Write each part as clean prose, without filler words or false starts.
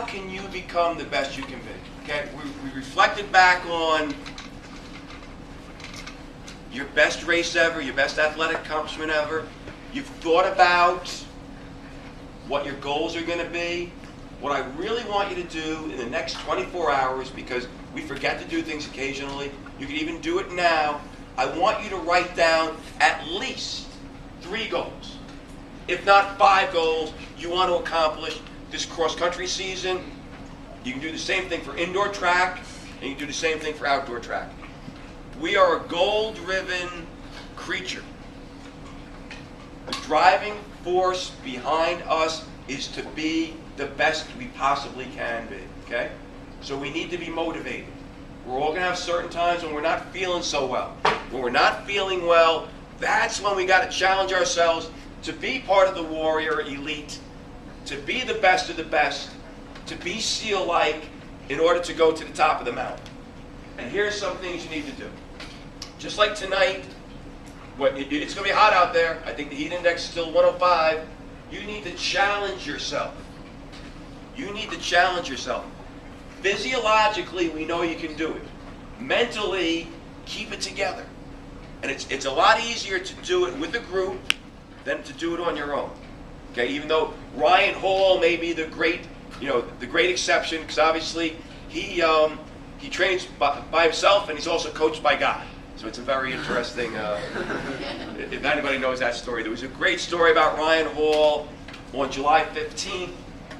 how can you become the best you can be? Okay, we reflected back on your best race ever, your best athletic accomplishment ever. You've thought about what your goals are going to be. What I really want you to do in the next 24 hours, because we forget to do things occasionally, you can even do it now, I want you to write down at least 3 goals, if not 5 goals you want to accomplish this cross-country season. You can do the same thing for indoor track, and you can do the same thing for outdoor track. We are a goal-driven creature. The driving force behind us is to be the best we possibly can be, okay? So we need to be motivated. We're all going to have certain times when we're not feeling so well. When we're not feeling well, that's when we got to challenge ourselves to be part of the warrior elite, to be the best of the best, to be SEAL-like in order to go to the top of the mountain. And here's some things you need to do. Just like tonight, it's going to be hot out there. I think the heat index is still 105. You need to challenge yourself. You need to challenge yourself. Physiologically, we know you can do it. Mentally, keep it together. And it's a lot easier to do it with a group than to do it on your own. Okay, even though Ryan Hall may be the great exception, because obviously he trains by himself and he's also coached by God. So it's a very interesting, if anybody knows that story. There was a great story about Ryan Hall on July 15th,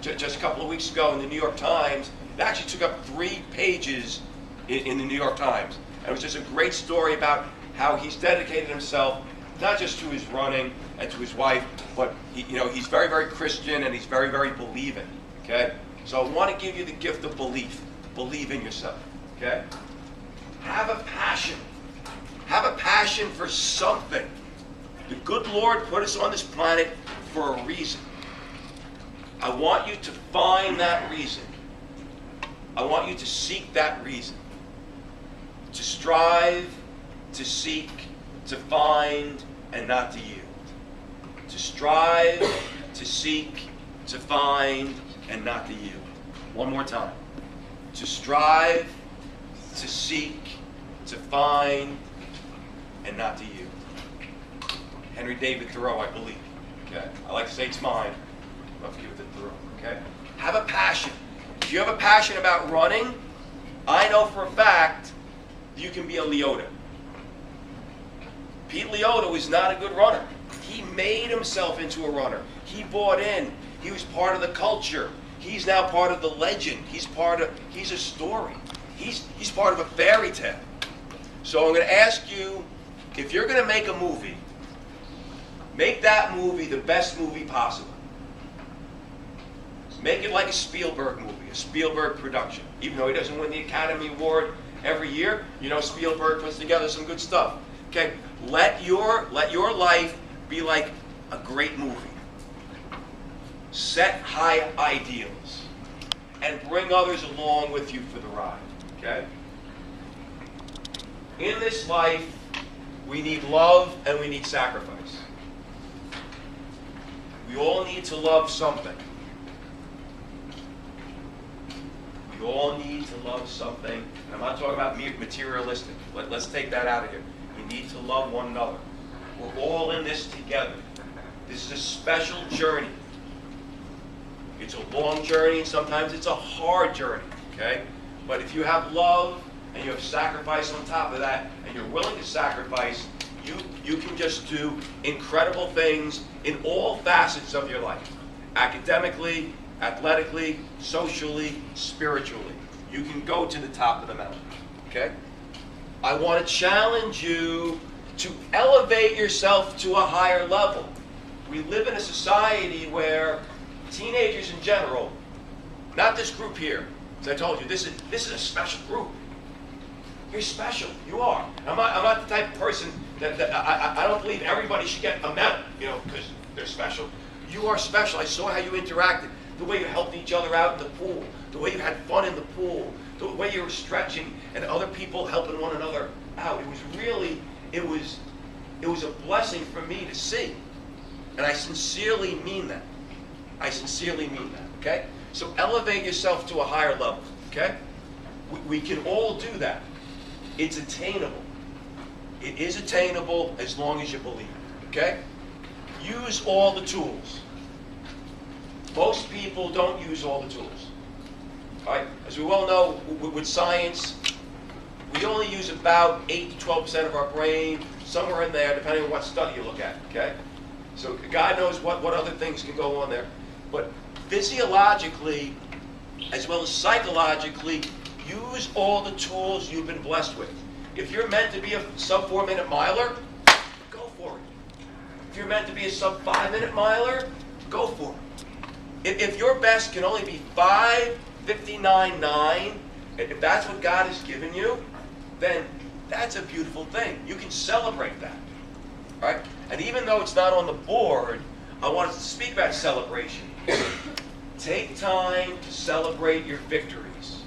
just a couple of weeks ago in the New York Times. It actually took up 3 pages in the New York Times. And it was just a great story about how he's dedicated himself, not just to his running and to his wife, but he's very, very Christian and he's very, very believing, okay? So I want to give you the gift of belief. Believe in yourself, okay? Have a passion. Have a passion for something. The good Lord put us on this planet for a reason. I want you to find that reason. I want you to seek that reason. To strive, to seek, to find, and not to yield. To strive, to seek, to find, and not to yield. One more time. To strive, to seek, to find, and not to yield. Henry David Thoreau, I believe. Okay. I like to say it's mine. I'll have to give it to Thoreau. Okay. Have a passion. If you have a passion about running, I know for a fact you can be a Leota. Pete Leota was not a good runner. He made himself into a runner. He bought in. He was part of the culture. He's now part of the legend. He's a story. He's part of a fairy tale. So I'm going to ask you, if you're going to make a movie, make that movie the best movie possible. Make it like a Spielberg movie, a Spielberg production. Even though he doesn't win the Academy Award every year, Spielberg puts together some good stuff. Okay, let your life be like a great movie. Set high ideals and bring others along with you for the ride. Okay? In this life, we need love and we need sacrifice. We all need to love something. We all need to love something. And I'm not talking about materialistic. Let's take that out of here. We need to love one another. We're all in this together. This is a special journey. It's a long journey, and sometimes it's a hard journey, okay? But if you have love and you have sacrifice on top of that, and you're willing to sacrifice, you can just do incredible things in all facets of your life. Academically, athletically, socially, spiritually. You can go to the top of the mountain, okay? I want to challenge you to elevate yourself to a higher level. We live in a society where teenagers in general, not this group here, as I told you, this is a special group. You're special. You are. I'm not the type of person that I don't believe everybody should get a medal, because they're special. You are special. I saw how you interacted, the way you helped each other out in the pool, the way you had fun in the pool, the way you were stretching and other people helping one another out. It was really, it was a blessing for me to see. And I sincerely mean that. I sincerely mean that, okay? So elevate yourself to a higher level, okay? We can all do that. It's attainable. It is attainable as long as you believe it, okay? Use all the tools. Most people don't use all the tools. All right? As we well know, with science, we only use about 8 to 12% of our brain, somewhere in there, depending on what study you look at, okay? So God knows what other things can go on there. But physiologically, as well as psychologically, use all the tools you've been blessed with. If you're meant to be a sub 4-minute miler, go for it. If you're meant to be a sub 5-minute miler, go for it. If your best can only be 5:59.9, and if that's what God has given you, then that's a beautiful thing. You can celebrate that, right? And even though it's not on the board, I wanted to speak about celebration. Take time to celebrate your victories.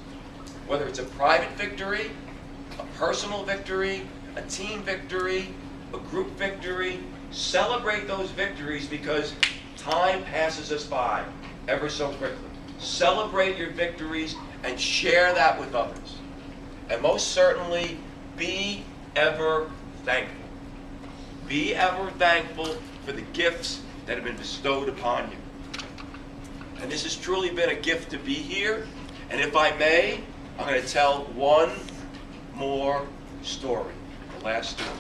Whether it's a private victory, a personal victory, a team victory, a group victory, celebrate those victories because time passes us by ever so quickly. Celebrate your victories and share that with others. And most certainly, be ever thankful. Be ever thankful for the gifts that have been bestowed upon you. And this has truly been a gift to be here. And if I may, I'm going to tell one more story, the last story.